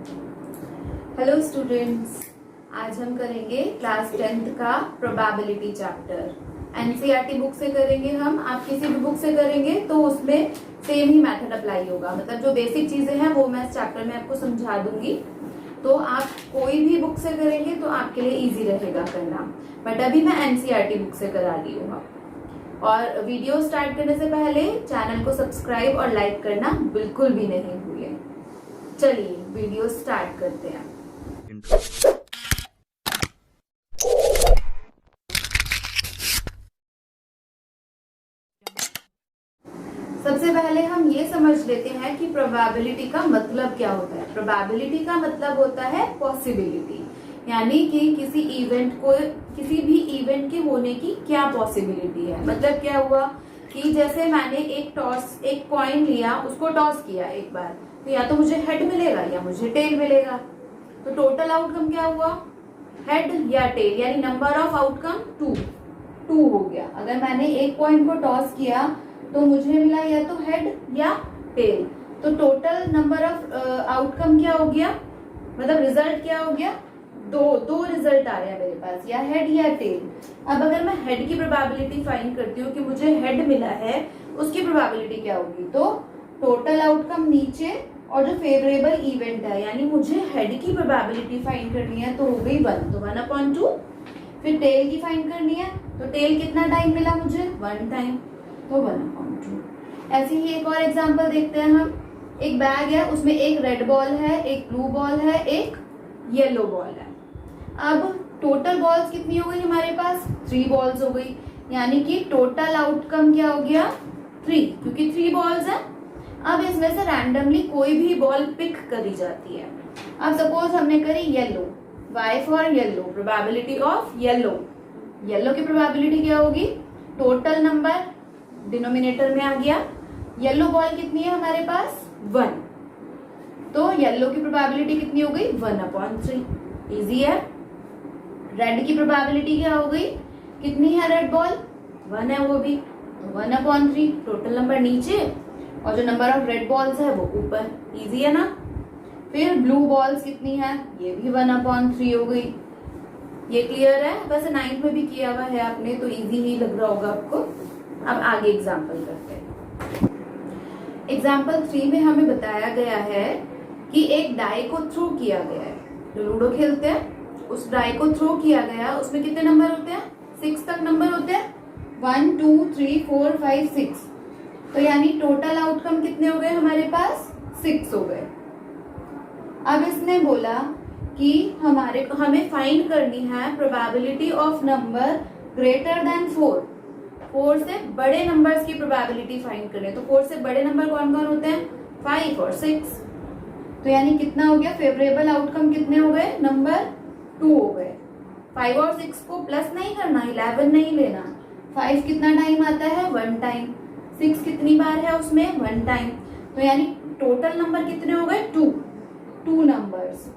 Hello students, आज हम करेंगे क्लास 10th का प्रोबेबिलिटी चैप्टर। एनसीईआरटी बुक से करेंगे हम। आप किसी भी बुक से करेंगे तो उसमें सेम ही मेथड अप्लाई होगा। मतलब जो बेसिक चीजें हैं वो मैं इस चैप्टर में आपको समझा दूंगी। तो आप कोई भी बुक से करेंगे तो आपके लिए इजी रहेगा करना। बट अभी मैं एनसीईआरटी बुक से करा रही हूँ। और वीडियो स्टार्ट करने से पहले चैनल को सब्सक्राइब और लाइक करना बिल्कुल भी नहीं भूलें। चलिए वीडियो स्टार्ट करते हैं। सबसे पहले हम ये समझ लेते हैं कि प्रोबेबिलिटी का मतलब क्या होता है। प्रोबेबिलिटी का मतलब होता है पॉसिबिलिटी, यानी कि किसी भी इवेंट के होने की क्या पॉसिबिलिटी है। मतलब क्या हुआ कि जैसे मैंने एक कॉइन लिया, उसको टॉस किया एक बार, तो या तो मुझे हेड मिलेगा या मुझे टेल मिलेगा। तो टोटल आउटकम क्या हुआ, हेड या टेल, यानी नंबर ऑफ आउटकम टू हो गया। अगर मैंने एक कॉइन को टॉस किया तो मुझे मिला या तो हेड या टेल, तो टोटल नंबर ऑफ आउटकम क्या हो गया, मतलब रिजल्ट क्या हो गया, दो रिजल्ट आ रहे हैं मेरे पास, या हेड या टेल। अब अगर मैं हेड की प्रोबेबिलिटी फाइंड करती हूँ कि मुझे हेड मिला है, उसकी प्रोबेबिलिटी क्या होगी, तो टोटल आउटकम नीचे और जो फेवरेबल इवेंट है, यानी मुझे हेड की प्रोबेबिलिटी फाइंड करनी है तो हो गई 1, तो 1/2। फिर टेल की फाइंड करनी है तो टेल कितना टाइम मिला मुझे, 1 टाइम, तो 1/2। ऐसे ही एक और एग्जांपल देखते हैं हम। एक बैग है, उसमें एक रेड बॉल है, एक ब्लू बॉल है, एक येलो बॉल है। अब टोटल बॉल्स कितनी हो गई हमारे पास, 3 बॉल्स हो गई, यानी कि टोटल आउटकम क्या हो गया, 3, क्योंकि 3 बॉल्स है। अब इसमें से रैंडमली कोई भी बॉल पिक करी जाती है। अब सपोज हमने करी yellow, Y for yellow, probability of yellow की प्रोबेबिलिटी क्या होगी, टोटल नंबर डिनोमिनेटर में आ गया। येलो बॉल कितनी है हमारे पास, 1, तो येलो की प्रोबेबिलिटी कितनी हो गई, 1/3। इजी है। रेड की प्रोबेबिलिटी क्या हो गई, कितनी है रेड बॉल, 1 है वो भी, तो 1/3। टोटल नंबर नीचे और जो नंबर ऑफ रेड बॉल्स है वो ऊपर। इजी है ना। फिर ब्लू बॉल्स कितनी है, ये भी 1/3 हो गई। ये क्लियर है। वैसे 9th में भी किया हुआ है आपने, तो इजी ही लग रहा होगा आपको। अब आगे एग्जाम्पल करते हैं। एग्जाम्पल 3 में हमें बताया गया है कि एक डाई को थ्रो किया गया है। जो लूडो खेलते हैं, उस डाई को थ्रो किया गया, उसमें कितने नंबर होते हैं, 6 तक नंबर होते हैं, 1 2 3 4 5 6। तो यानी टोटल आउटकम कितने हो गए हमारे पास, 6 हो गए। अब इसने बोला कि हमें फाइंड करनी है probability of number greater than 4 से बड़े नंबर्स की प्रोबेबिलिटी फाइंड करनी है। तो 4 से बड़े नंबर कौन कौन होते हैं, 5 और 6। तो यानी कितना हो गया, फेवरेबल आउटकम कितने हो गए, नंबर 2 हो गए। 5 और 6 को प्लस नहीं करना, 11 नहीं लेना। 5 कितना टाइम आता है, 1 टाइम। 6 कितनी बार है उसमें, 1 टाइम। तो यानी टोटल नंबर कितने हो गए, 2 नंबर्स।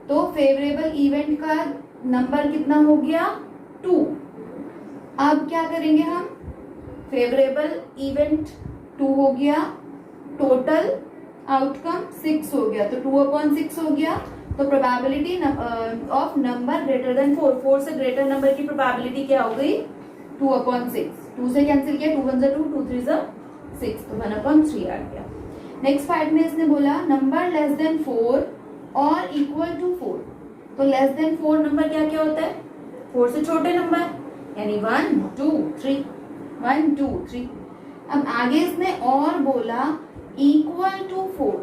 तो फेवरेबल इवेंट का नंबर कितना हो गया, 2। अब क्या करेंगे हम, फेवरेबल इवेंट 2 हो गया, टोटल आउटकम 6 हो गया, तो 2/6 हो गया। तो probability of number greater than 4 से ग्रेटर नंबर की प्रोबेबिलिटी क्या हो गई, 2/6। 2 से कैंसिल किया, 2 1 2 2 3 6, तो 1/3 आ गया। नेक्स्ट पार्ट में इसने बोला नंबर लेस देन 4 और इक्वल टू 4। तो लेस देन 4 नंबर क्या क्या होता है, 4 से छोटे नंबर, यानी 1 2 3, 1 2 3। अब आगे इसने और बोला इक्वल टू 4,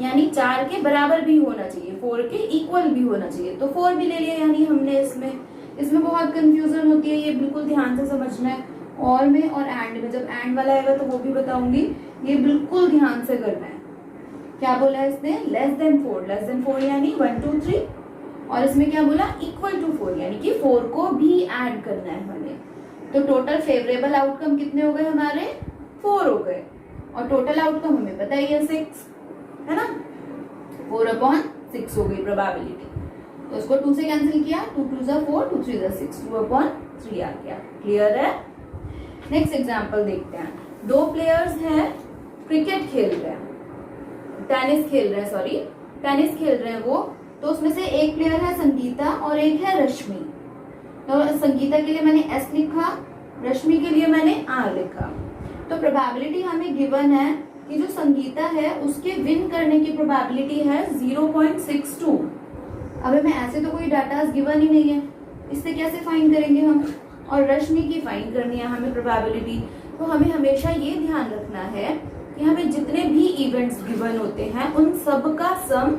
यानी 4 के बराबर भी होना चाहिए, 4 के इक्वल भी होना चाहिए। तो 4 भी ले लिया। यानी हमने इसमें बहुत कंफ्यूजन होती है, ये बिल्कुल ध्यान से समझना है। और में और एंड में, जब एंड वाला आएगा तो वो भी बताऊंगी, ये बिल्कुल ध्यान से करना है। क्या बोला है इसने, लेस देन 4 यानी 1 2 3, और इसमें क्या बोला, इक्वल टू 4, यानी कि 4 को भी ऐड करना है हमें। तो टोटल फेवरेबल आउटकम कितने हो गए हमारे, 4 हो गए, और टोटल आउटकम हमें पता ही है 6 है ना। 4/6 हो गई प्रोबेबिलिटी। तो इसको 2 से कैंसिल किया, 2 2 4 2 3 6, 2/3 आ गया। क्लियर है। नेक्स्ट एग्जांपल देखते हैं। 2 प्लेयर्स हैं, क्रिकेट खेल रहे हैं, टेनिस खेल रहे हैं, सॉरी। टेनिस खेल रहे हैं वो, तो उसमें से एक प्लेयर है संगीता और एक है रश्मि। तो संगीता के लिए मैंने S लिखा, रश्मि के लिए मैंने R लिखा। तो प्रोबेबिलिटी हमें गिवन है कि जो संगीता है उसके विन करने की प्रोबेबिलिटी है 0.62। अब हमें ऐसे तो कोई डाटा गिवन ही नहीं है, इससे कैसे फाइंड करेंगे हम, और रश्मि की फाइंड करनी है हमें प्रोबेबिलिटी। तो हमें हमेशा ये ध्यान रखना है कि हमें जितने भी इवेंट्स गिवन होते हैं उन सब का सम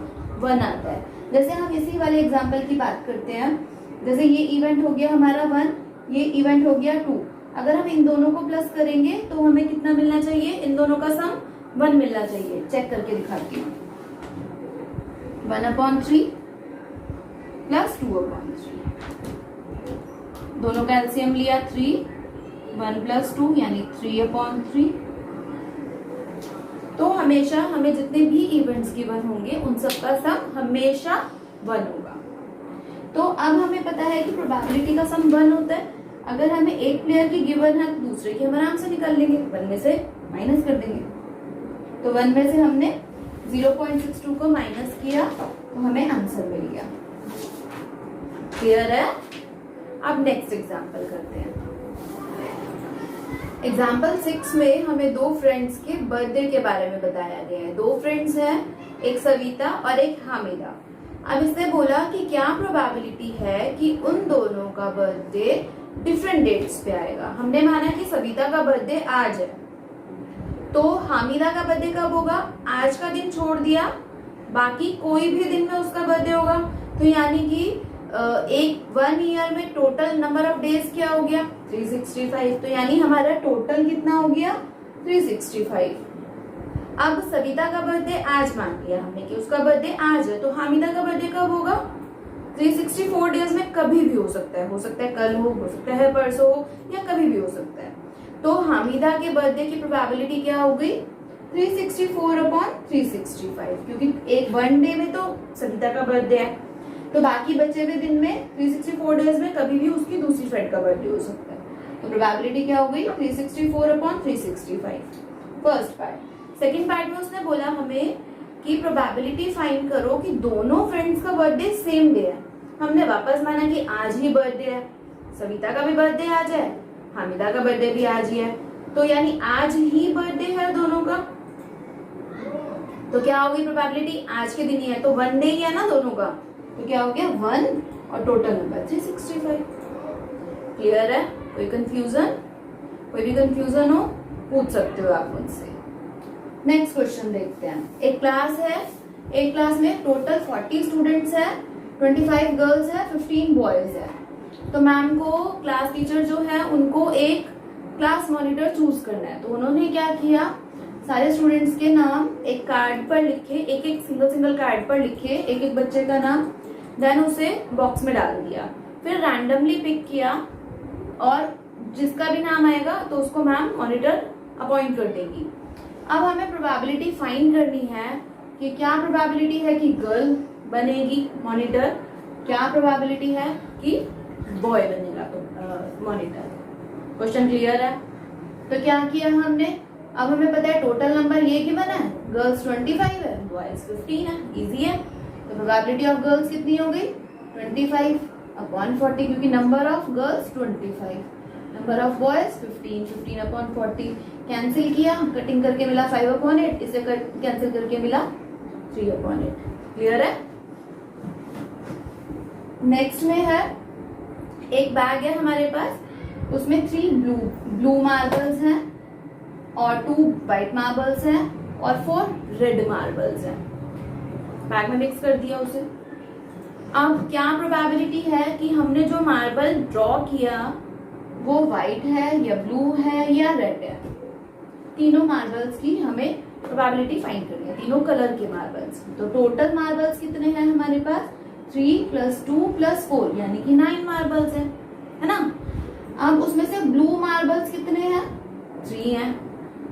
1 आता है। जैसे हम इसी वाले एग्जाम्पल की बात करते हैं, जैसे ये इवेंट हो गया हमारा 1, ये इवेंट हो गया 2। अगर हम इन दोनों को प्लस करेंगे तो हमें कितना मिलना चाहिए, इन दोनों का सम 1 मिलना चाहिए। चेक करके दिखाती हूँ, 1/3 प्लस 2/3, दोनों का एलसीएम लिया 3, 1 + 2 यानी 3/3। तो हमेशा हमें जितने भी इवेंट्स गिवन होंगे उन सब का सम हमेशा 1 होगा। तो अब हमें पता है कि प्रोबेबिलिटी का सम 1 होता है। अगर हमें एक प्लेयर की गिवन है तो दूसरे की हम आराम से निकाल लेंगे, 1 में से माइनस कर देंगे। तो 1 में से हमने 0.62 को माइनस किया तो हमें आंसर मिल गया। क्लियर है? अब नेक्स्ट एग्जाम्पल करते हैं। एग्जाम्पल 6 में हमें 2 फ्रेंड्स के बर्थडे के बारे में बताया गया है। 2 फ्रेंड्स हैं, एक सविता और एक हामिदा। अब इसने बोला कि क्या प्रोबेबिलिटी है कि उन दोनों का बर्थडे डिफरेंट डेट्स पे आएगा। हमने माना कि सविता का बर्थडे आज है, तो हामिदा का बर्थडे कब होगा, आज का दिन छोड़ दिया, बाकी कोई भी दिन में उसका बर्थडे होगा। तो यानी कि एक 1 ईयर में टोटल नंबर ऑफ डेज क्या हो गया, 365। तो यानी हमारा टोटल कितना हो गया, 365। अब सविता का बर्थडे आज मान लिया हमने कि उसका बर्थडे आज है, तो हामिदा का बर्थडे कब होगा, 364 डेज में कभी भी हो सकता है कल हो सकता है परसों हो, या कभी भी हो सकता है। तो हामिदा के बर्थडे की प्रोबेबिलिटी क्या हो गई, 364/365, क्योंकि एक 1 डे में तो सविता का बर्थडे है, तो बाकी बचे हुए दिन में 364 डेज में कभी भी उसकी दूसरी फ्रेंड का बर्थडे हो सकता है। तो प्रोबेबिलिटी क्या हो गई, 364/365, फर्स्ट पार्ट। सेकंड पार्ट में उसने बोला हमें कि प्रोबेबिलिटी फाइंड करो कि दोनों फ्रेंड्स का बर्थडे सेम डे है। हमने वापस माना कि आज ही बर्थडे है, सविता का भी बर्थडे आज है, हामिदा का बर्थडे भी आज ही है, तो यानी आज ही बर्थडे है दोनों का। तो क्या होगी प्रोबेबिलिटी, आज के दिन ही है, तो 1 डे ही है ना दोनों का, तो क्या हो गया 1 और टोटल नंबर 365। क्लियर है? कोई कंफ्यूजन भी हो पूछ सकते हो आप मुझसे। नेक्स्ट क्वेश्चन देखते हैं। एक क्लास है, एक क्लास में टोटल 40 स्टूडेंट्स है, 25 गर्ल्स है, 15 बॉयज है। तो मैम को क्लास टीचर जो है उनको एक क्लास मॉनिटर चूज करना है। तो उन्होंने क्या किया, सारे स्टूडेंट्स के नाम एक कार्ड पर लिखे, एक एक सिंगल कार्ड पर लिखे एक एक बच्चे का नाम, देन उसे बॉक्स में डाल दिया, फिर रैंडमली पिक किया और जिसका भी नाम आएगा तो उसको मैम मॉनिटर अपॉइंट कर देगी। अब हमें प्रोबेबिलिटी फाइंड करनी है कि क्या प्रोबेबिलिटी है कि गर्ल बनेगी मॉनिटर, क्या प्रोबेबिलिटी है कि बॉय बनेगा मॉनिटर। क्वेश्चन क्लियर है? तो क्या किया हमने, अब हमें पता है टोटल नंबर ये गिवन है, गर्ल्स 25 है, बॉयज 15 है, इजी है। तो प्रोबेबिलिटी ऑफ गर्ल्स कितनी हो गई, 25/40, क्योंकि number of girls 25, number of boys 15, 15/40। Cancel किया, कटिंग करके मिला 5/8, इसे कैंसिल करके मिला 3/8। क्लियर है? नेक्स्ट में है, एक बैग है हमारे पास, उसमें 3 ब्लू मार्बल्स हैं और 2 व्हाइट मार्बल्स हैं और 4 रेड मार्बल्स हैं। बैग में मिक्स कर दिया उसे। अब क्या प्रोबेबिलिटी है कि हमने जो मार्बल ड्रॉ किया वो व्हाइट है या ब्लू है या रेड है। तीनों मार्बल्स की हमें प्रोबेबिलिटी फाइंड करनी है, तीनों कलर के मार्बल्स। तो टोटल मार्बल्स कितने हैं हमारे पास, 3 + 2 + 4 यानी कि 9 मार्बल्स है ना। अब उसमें से ब्लू मार्बल्स कितने हैं, 3 हैं।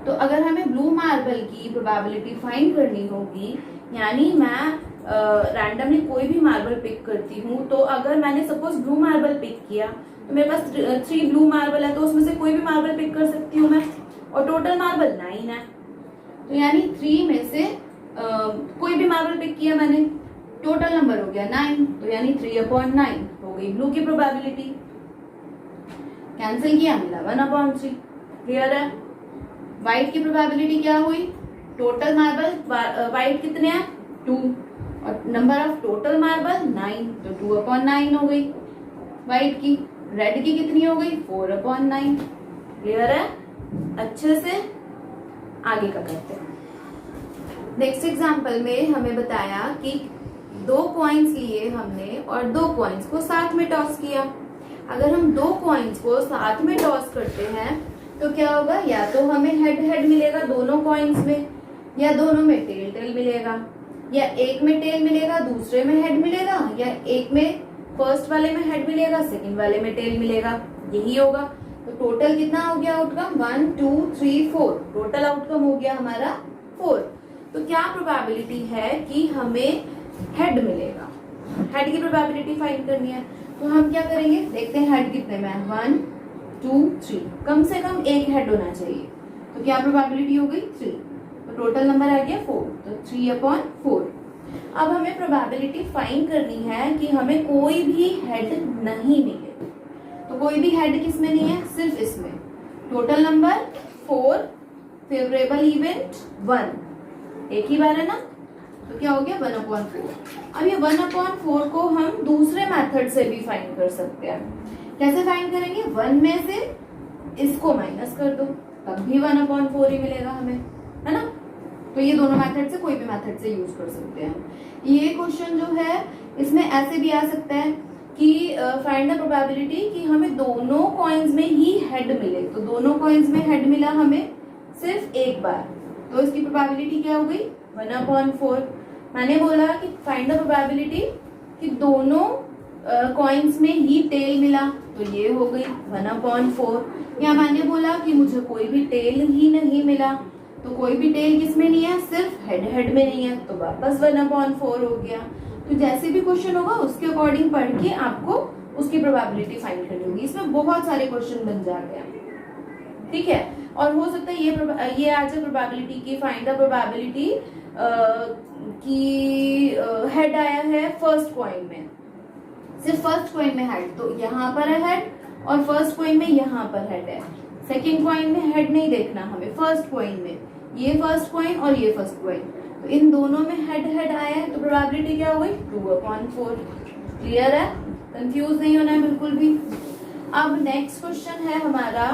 तो अगर हमें ब्लू मार्बल की प्रोबेबिलिटी फाइंड करनी होगी, यानी मैं रैंडमली कोई भी मार्बल पिक करती हूँ, तो अगर मैंने सपोज ब्लू मार्बल पिक किया तो मेरे पास 3 ब्लू मार्बल है, तो उसमें से कोई भी मार्बल पिक कर सकती हूँ मैं, और टोटल मार्बल 9 है। तो यानी 3 में से कोई भी मार्बल पिक किया मैंने, टोटल नंबर हो गया 9, तो यानी 3/9 हो गई ब्लू की प्रोबेबिलिटी। कैंसिल किया, मिला 1/3। क्लियर है। व्हाइट की प्रोबेबिलिटी क्या हुई, टोटल मार्बल व्हाइट कितने हैं 2 और नंबर ऑफ टोटल मार्बल 9, तो 2/9 हो गई व्हाइट की। रेड की कितनी हो गई 4/9। क्लियर है। अच्छे से आगे का करते हैं। नेक्स्ट एग्जांपल में हमें बताया कि 2 कॉइन्स लिए हमने और 2 कॉइन्स को साथ में टॉस किया। अगर हम 2 कॉइन्स को साथ में टॉस करते हैं तो क्या होगा, या तो हमें हेड हेड मिलेगा दोनों कॉइन्स में, या दोनों में टेल टेल मिलेगा, या एक में टेल मिलेगा दूसरे में हेड मिलेगा, या एक में फर्स्ट वाले में हेड मिलेगा सेकंड वाले में टेल मिलेगा, यही होगा। तो टोटल कितना हो गया आउटकम 1 2 3 4, टोटल आउटकम हो गया हमारा 4। तो क्या प्रोबेबिलिटी है कि हमें हेड मिलेगा, हेड की प्रोबेबिलिटी फाइंड करनी है। तो हम क्या करेंगे, देखते हैं हेड कितने में है 1 2 3, कम से कम एक हेड होना चाहिए। तो क्या प्रोबेबिलिटी हो गई 3, तो टोटल नंबर आ गया 4, तो 3/4। अब हमें प्रोबेबिलिटी फाइंड करनी है कि हमें कोई भी हेड नहीं मिले। तो कोई भी हेड किस में नहीं है, सिर्फ इसमें। टोटल नंबर 4, फेवरेबल इवेंट 1, एक ही बार है ना, तो क्या हो गया 1/4। अब ये 1/4 को हम दूसरे मेथड से भी फाइंड कर सकते हैं। कैसे फाइंड करेंगे, 1 में से इसको माइनस कर दो, तब भी 1/4 ही मिलेगा हमें, है ना। तो ये दोनों मेथड से कोई भी मेथड से यूज कर सकते हैं। ये क्वेश्चन जो है इसमें ऐसे भी आ सकता है कि फाइंड द प्रोबेबिलिटी कि हमें दोनों कॉइन्स में ही हेड मिले। तो दोनों कॉइन्स में हेड मिला हमें सिर्फ एक बार, तो इसकी प्रोबेबिलिटी क्या हो गई 1/4। मैंने बोला कि फाइंड द प्रोबेबिलिटी कि दोनों कॉइन्स में ही टेल मिला, तो ये हो गई 1/4। या मैंने बोला कि मुझे कोई भी टेल ही नहीं मिला, तो कोई भी टेल किसमें नहीं है, सिर्फ हेड हेड में नहीं है, तो वापस 1/4 हो गया। तो जैसे भी क्वेश्चन होगा उसके अकॉर्डिंग पढ़ के आपको उसकी प्रोबेबिलिटी फाइंड करनी होगी। इसमें बहुत सारे क्वेश्चन बन जाते हैं, ठीक है। और हो सकता है ये आ जाए प्रोबेबिलिटी की फाइंड द प्रोबेबिलिटी कि हेड आया है फर्स्ट कॉइन में, सिर्फ फर्स्ट कॉइन में हेड, तो यहाँ पर है हेड, और फर्स्ट कॉइन में यहाँ पर हेड है। सेकेंड कॉइन में हेड नहीं देखना हमें, फर्स्ट कॉइन में ये फर्स्ट कॉइन और ये फर्स्ट कॉइन, तो इन दोनों में हेड हेड आया है, तो प्रोबेबिलिटी क्या हो गई 2/4। क्लियर है, कंफ्यूज नहीं होना है बिल्कुल भी। अब नेक्स्ट क्वेश्चन है हमारा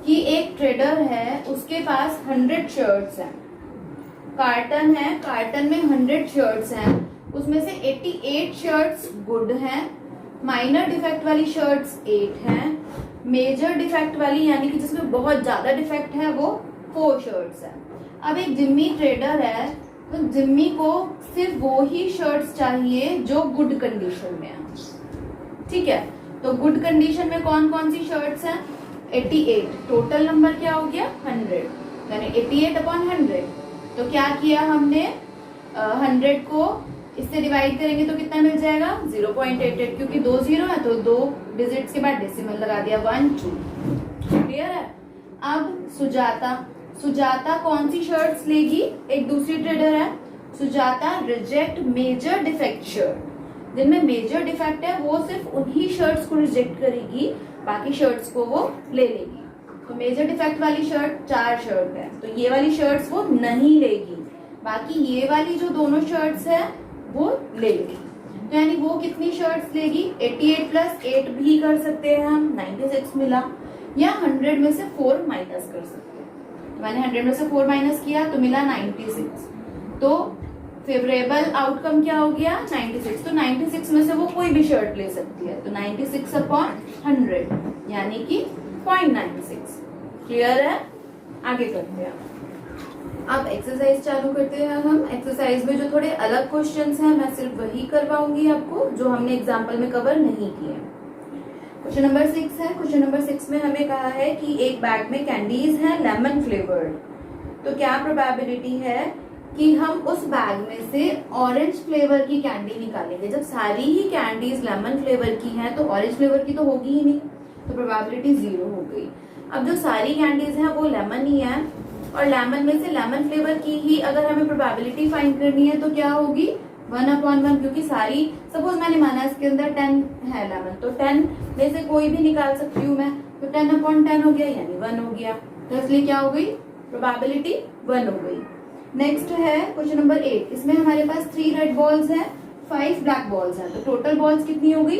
कि एक ट्रेडर है, उसके पास 100 शर्ट्स हैं, कार्टन है, कार्टन में 100 शर्ट्स हैं, उसमें से 88 शर्ट्स गुड हैं, माइनर डिफेक्ट वाली शर्ट्स 8 हैं, मेजर डिफेक्ट वाली यानी कि जिसमें बहुत ज्यादा डिफेक्ट है वो 4 शर्ट्स है। अब एक जिम्मी ट्रेडर है, तो जिम्मी को सिर्फ वो ही शर्ट्स चाहिए जो गुड कंडीशन में है, ठीक है। तो गुड कंडीशन में कौन कौन सी शर्ट्स हैं 88, टोटल नंबर क्या हो गया 100, यानी 88/100। तो क्या किया हमने 100 को इससे डिवाइड करेंगे तो कितना मिल जाएगा 0.88, क्योंकि 2 0 है तो 2 डिजिट्स के बाद डेसिमल लगा दिया 1 2। क्लियर है। अब सुजाता कौन सी शर्ट्स लेगी, एक दूसरी ट्रेडर है, Sujata reject major defect shirt, जिनमें मेजर डिफेक्ट है वो सिर्फ उन्हीं शर्ट्स को रिजेक्ट करेगी, बाकी शर्ट्स को वो ले लेगी। तो मेजर डिफेक्ट वाली शर्ट 4 शर्ट है, तो ये वाली शर्ट्स वो नहीं लेगी, बाकी ये वाली जो दोनों शर्ट्स है वो ले लेगी। तो यानी वो कितनी शर्ट्स लेगी 88 + 8 भी कर सकते हैं हम, 96 मिला, या 100 में से 4 माइनस कर सकते हैं। तो मैंने 100 में से 4 माइनस किया तो मिला 96। तो फेवरेबल आउटकम क्या हो गया 96। तो 96 में से वो कोई भी शर्ट ले सकती है, तो 96/100 यानी कि 0.96। क्लियर है। आगे करते हैं। अब एक्सरसाइज चालू करते हैं हम। एक्सरसाइज में जो थोड़े अलग क्वेश्चंस हैं मैं सिर्फ वही करवाऊंगी आपको जो हमने एग्जाम्पल में कवर नहीं किए। क्वेश्चन नंबर 6 है। क्वेश्चन नंबर 6 में हमें कहा है कि एक बैग में कैंडीज है लेमन फ्लेवर्ड, तो क्या प्रोबेबिलिटी है कि हम उस बैग में से ऑरेंज फ्लेवर की कैंडी निकालेंगे। जब सारी ही कैंडीज लेमन फ्लेवर की हैं तो ऑरेंज फ्लेवर की तो होगी ही नहीं, तो प्रोबेबिलिटी 0 हो गई। अब जो सारी कैंडीज हैं वो लेमन ही है, और लेमन में से लेमन फ्लेवर की ही अगर हमें प्रोबेबिलिटी फाइंड करनी है तो क्या होगी 1/1, क्योंकि सारी सपोज मैंने माना इसके अंदर 10 है लेमन, तो 10 में से कोई भी निकाल सकती हूँ मैं, तो 10/10 हो गया यानी 1 हो गया, तो इसलिए क्या हो गई प्रोबेबिलिटी 1 हो गई। नेक्स्ट है क्वेश्चन नंबर 8। इसमें हमारे पास 3 रेड बॉल्स है, 5 ब्लैक बॉल्स है, तो टोटल बॉल्स कितनी हो गई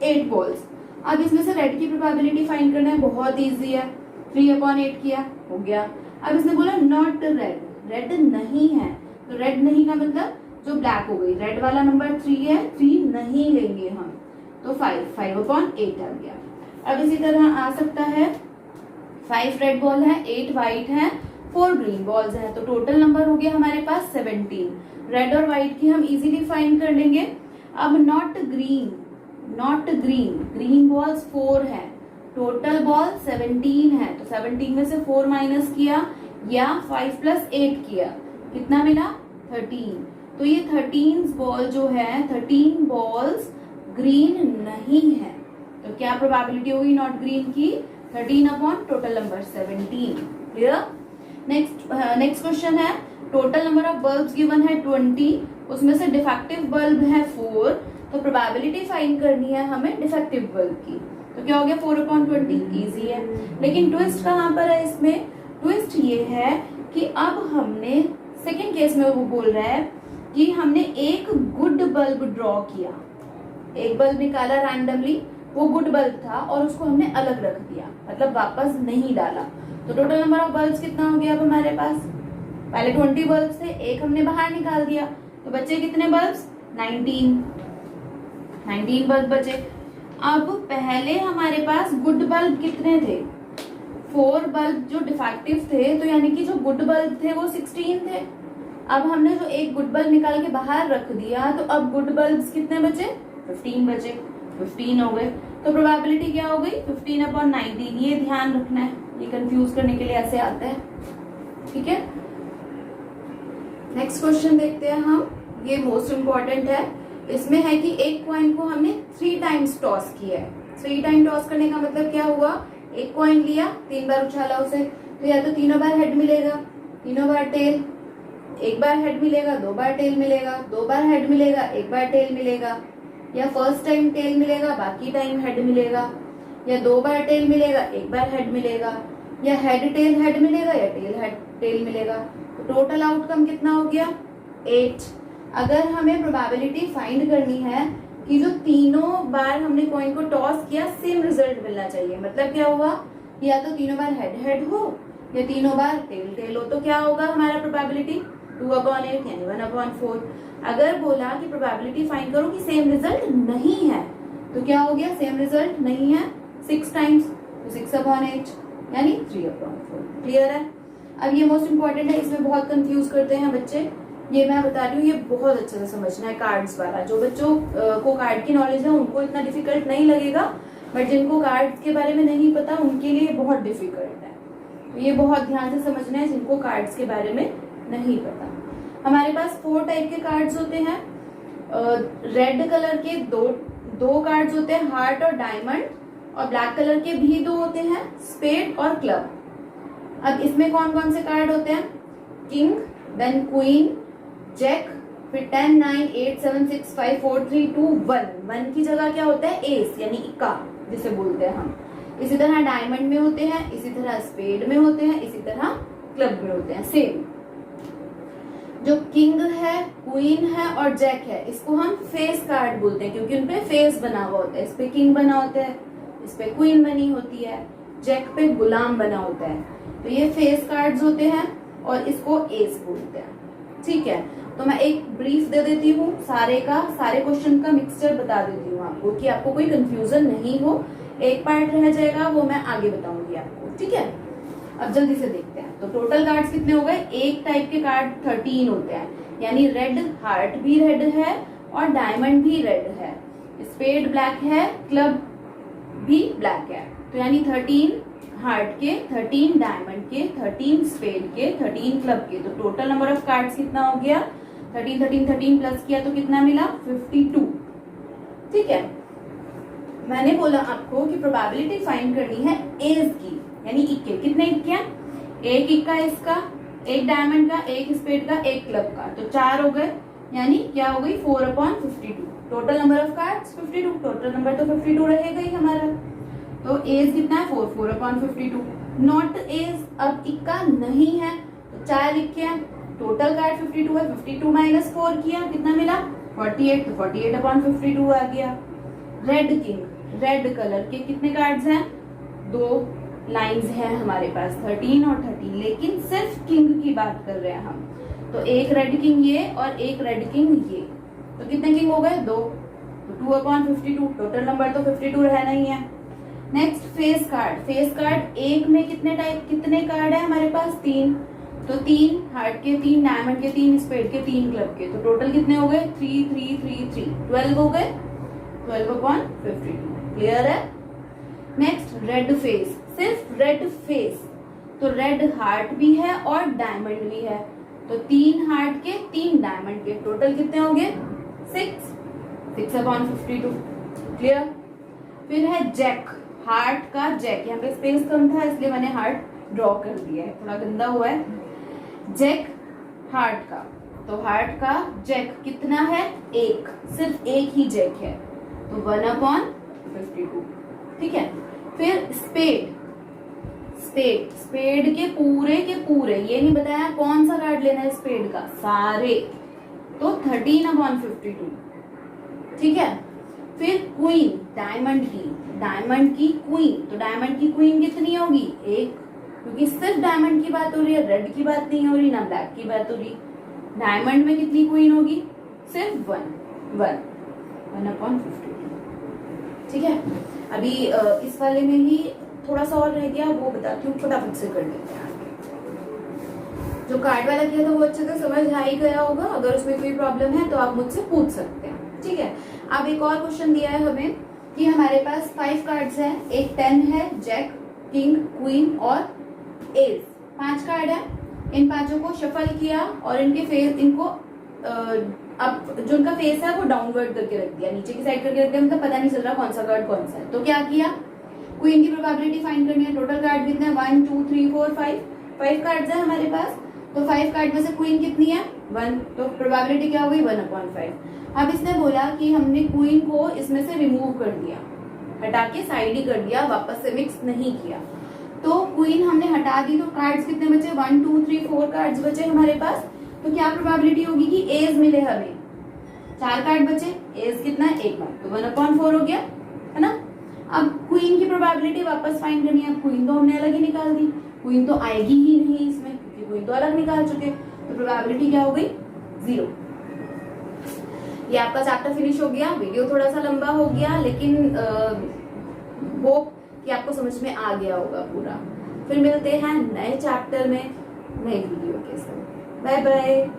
8 बॉल्स। अब इसमें से रेड की प्रोबेबिलिटी फाइंड करना है, बहुत इजी है, 3/8 किया हो गया। अब इसने बोला नॉट रेड, रेड नहीं है, तो रेड नहीं का मतलब जो ब्लैक हो गई, रेड वाला नंबर 3 है, 3 नहीं लेंगे हम, तो 5/8 आ गया। अब इसी तरह आ सकता है 5 रेड बॉल है, 8 व्हाइट है, 4 ग्रीन बॉल्स है, तो टोटल नंबर हो गया हमारे पास 17। रेड और व्हाइट की हम इजीली फाइंड कर लेंगे। अब नॉट ग्रीन, ग्रीन बॉल्स 4 है, टोटल बॉल 17 है, तो 17 में से 4 माइनस किया या 5 + 8 किया, कितना मिला 13। तो ये 13 बॉल जो है 13 बॉल्स ग्रीन नहीं है, तो क्या प्रोबेबिलिटी होगी नॉट ग्रीन की 13 total number 17। Clear. Next question है total number of bulbs given है 20, उसमें से डिफेक्टिव बल्ब है 4, तो प्रोबेबिलिटी फाइंड करनी है हमें डिफेक्टिव बल्ब की, तो क्या हो गया 4/20, इजी है। लेकिन ट्विस्ट कहाँ पर है इसमें, ट्विस्ट ये है कि अब हमने सेकेंड केस में वो बोल रहा है कि हमने एक गुड बल्ब ड्रॉ किया, एक बल्ब निकाला रैंडमली, वो गुड बल्ब था और उसको हमने अलग रख दिया, मतलब वापस नहीं डाला, तो टोटल नंबर ऑफ बल्ब्स कितना हो गया अब हमारे पास, पहले 20 बल्ब्स थे, एक हमने बाहर निकाल दिया, तो बचे कितने बल्ब्स 19 बल्ब बचे। अब पहले हमारे पास गुड बल्ब कितने थे 4 बल्ब जो डिफेक्टिव थे, तो यानी कि जो गुड बल्ब थे वो 16 थे। अब हमने जो एक गुड बल्ब निकाल के बाहर रख दिया, तो अब गुड बल्ब्स कितने बचे 15 बचे, 15 हो गए, तो प्रोबेबिलिटी क्या हो गई 15/19। ये ध्यान रखना है, ये कंफ्यूज करने के लिए ऐसे आता है, ठीक है। नेक्स्ट क्वेश्चन देखते हैं हम, ये मोस्ट इंपॉर्टेंट है। इसमें है कि एक कॉइन को हमने 3 टाइम्स टॉस किया है। 3 टाइम टॉस करने का मतलब क्या हुआ, एक कॉइन लिया 3 बार उछाला उसे, तो या तो तीनों बार हेड मिलेगा, तीनों बार टेल, एक बार हेड मिलेगा 2 बार टेल मिलेगा, 2 बार हेड मिलेगा 1 बार टेल मिलेगा, या फर्स्ट टाइम टेल मिलेगा बाकी टाइम हेड मिलेगा, या 2 बार टेल मिलेगा 1 बार हेड मिलेगा, या हेड टेल हेड मिलेगा या टेल हेड टेल मिलेगा। तो टोटल आउटकम कितना हो गया 8। अगर हमें प्रोबेबिलिटी फाइंड करनी है कि जो तीनों बार हमने कॉइन को टॉस किया सेम रिजल्ट मिलना चाहिए, मतलब क्या हुआ, या तो तीनों बार हेड हेड हो या तीनों बार टेल टेल हो, तो क्या होगा हमारा प्रोबेबिलिटी 2/8 यानी 1/4। अगर बोला कि प्रोबेबिलिटी फाइंड करो कि सेम रिजल्ट नहीं है, तो क्या हो गया सेम रिजल्ट नहीं है 6 टाइम्स, तो 6/8 यानी 3/4। क्लियर है। अब ये मोस्ट इंपॉर्टेंट है, इसमें बहुत कंफ्यूज करते हैं बच्चे, ये मैं बता रही हूँ, ये बहुत अच्छे से समझना है कार्ड्स वाला। जो बच्चों को कार्ड की नॉलेज है उनको इतना डिफिकल्ट नहीं लगेगा, बट जिनको कार्ड्स के बारे में नहीं पता उनके लिए बहुत डिफिकल्ट है, तो ये बहुत ध्यान से समझना है जिनको कार्ड्स के बारे में नहीं पता। हमारे पास 4 टाइप के कार्ड्स होते हैं। रेड कलर के दो कार्ड्स होते हैं, हार्ट और डायमंड, और ब्लैक कलर के भी 2 होते हैं, स्पेड और क्लब। अब इसमें कौन कौन से कार्ड होते हैं, किंग, देन क्वीन, जैक, फिर 10 9 8 7 6 5 4 3 2 1। 1 की जगह क्या होता है एस यानी इक्का जिसे बोलते हैं हम। इसी तरह डायमंड में होते हैं, इसी तरह स्पेड में होते हैं, इसी तरह क्लब में होते हैं। सेम जो किंग है, क्वीन है और जैक है, इसको हम फेस कार्ड बोलते हैं क्योंकि उनपे फेस बना हुआ होता है। इस पे किंग बना होता है, इस पे क्वीन बनी होती है, जैक पे गुलाम बना होता है, तो ये फेस कार्ड्स होते हैं और इसको एस बोलते हैं। ठीक है, तो मैं एक ब्रीफ दे देती हूँ सारे क्वेश्चन का मिक्सचर बता देती हूँ आपको कि आपको कोई कंफ्यूजन नहीं हो। एक पार्ट रह जाएगा वो मैं आगे बताऊंगी आपको, ठीक है। अब जल्दी से देखते हैं, तो टोटल कार्ड्स कितने हो गए, एक टाइप के कार्ड 13 होते हैं, यानी रेड हार्ट भी रेड है और डायमंड भी रेड है, स्पेड ब्लैक है, क्लब भी ब्लैक है, तो यानी 13 हार्ट के, 13 डायमंड के, 13 स्पेड के, 13 क्लब के। तो टोटल नंबर ऑफ कार्ड्स कितना हो गया 13 13 13 प्लस किया तो कितना मिला 52। ठीक है, मैंने बोला आपको कि प्रोबेबिलिटी फाइंड करनी है एज की, यानी इक्के। कितने इक्के हैं, एक इक्का इसका, एक डायमंड का, एक स्पेड का, एक क्लब का, तो 4 हो गए, यानी क्या हो गई 4/52। Total number of cards 52, total number तो 52 रहेगा ही हमारा। तो एज कितना है 4/52। नॉट एज, अब इक्का नहीं है तो 4 लिखे हैं, टोटल कार्ड 52 है, 52 माइनस 4 किया कितना मिला 48, तो 48/52 आ गया। रेड किंग, रेड कलर के कितने कार्ड्स हैं, 2 लाइंस हैं हमारे पास 13 और 13, लेकिन सिर्फ किंग की बात कर रहे हैं हम, तो एक रेड किंग ये और एक रेड किंग ये, तो कितने किंग हो गए 2, तो 2/52, टोटल नंबर तो 52 रहना ही है। Next face card, face card एक में कितने कार्ड है हमारे पास 3, तो 3 हार्ट के, 3 डायमंड के, 3 स्पेड के, 3 क्लब के, तो टोटल कितने हो गए 3 3 3 3, 12 हो गए, 12/52। क्लियर है। नेक्स्ट रेड फेस, सिर्फ रेड फेस, तो रेड हार्ट भी है और डायमंड भी है, तो 3 हार्ट के 3 डायमंड के, टोटल कितने हो गए 6/52। क्लियर। फिर है जैक, हार्ट का जैक, यहाँ पे स्पेस कम था इसलिए मैंने हार्ट ड्रॉ कर दिया है, थोड़ा गंदा हुआ है। जैक हार्ट का, तो हार्ट का जैक कितना है 1, सिर्फ एक ही जैक है, तो 1/52। ठीक है। फिर स्पेड, स्पेड के पूरे, ये नहीं बताया कौन सा कार्ड लेना है स्पेड का, सारे, तो 13/52। ठीक है। फिर क्वीन, डायमंड की क्वीन, तो डायमंड की क्वीन कितनी होगी 1, क्योंकि सिर्फ डायमंड की बात हो रही है, रेड की बात नहीं हो रही, ना ब्लैक की बात हो रही। डायमंड में कितनी क्वीन होगी सिर्फ 1/52। ठीक है। अभी इस वाले में ही थोड़ा सा और रह गया, वो बताती हूँ, फटाफट से कर लेते हैं। जो कार्ड वाला किया था वो अच्छे से समझ आ ही गया होगा, अगर उसमें कोई प्रॉब्लम है तो आप मुझसे पूछ सकते हैं। ठीक है। अब एक और क्वेश्चन दिया है हमें कि हमारे पास 5 कार्ड्स हैं, एक 10 है, जैक, किंग, क्वीन और एस, 5 कार्ड है। इन पांचों को शफल किया और इनके फेस, इनको अब जो उनका फेस है वो डाउनवर्ड करके रख दिया, नीचे की साइड करके रख दिया, मतलब पता नहीं चल रहा कौन सा कार्ड कौन सा है। तो क्या किया, क्वीन की प्रोबेबिलिटी फाइंड करनी है। टोटल कार्ड कितने हैं 1 2 3 4 5 कार्ड्स है हमारे पास, तो 5 कार्ड में से क्वीन कितनी है 1, तो प्रोबेबिलिटी क्या हो गई 1/5। अब इसने बोला कि हमने क्वीन को इसमें से रिमूव कर दिया, हटा के साइड ही कर दिया, वापस से मिक्स नहीं किया, तो क्वीन हमने हटा दी, तो कार्ड्स कितने बचे 1 2 3 4 कार्ड्स बचे हमारे पास। तो क्या प्रोबेबिलिटी होगी कि एज मिले हमें, 4 कार्ड बचे, एज कितना है 1, तो 1/4 हो गया, है ना। अब क्वीन की प्रोबेबिलिटी वापस फाइंड करनी है, क्वीन तो हमने अलग ही निकाल दी, क्वीन तो आएगी ही नहीं इसमें क्योंकि क्वीन तो अलग निकाल चुके, तो प्रोबेबिलिटी क्या हो गई 0। ये आपका चैप्टर फिनिश हो गया। वीडियो थोड़ा सा लंबा हो गया, लेकिन होप कि आपको समझ में आ गया होगा पूरा। फिर मिलते हैं नए चैप्टर में नए वीडियो के साथ। Bye bye.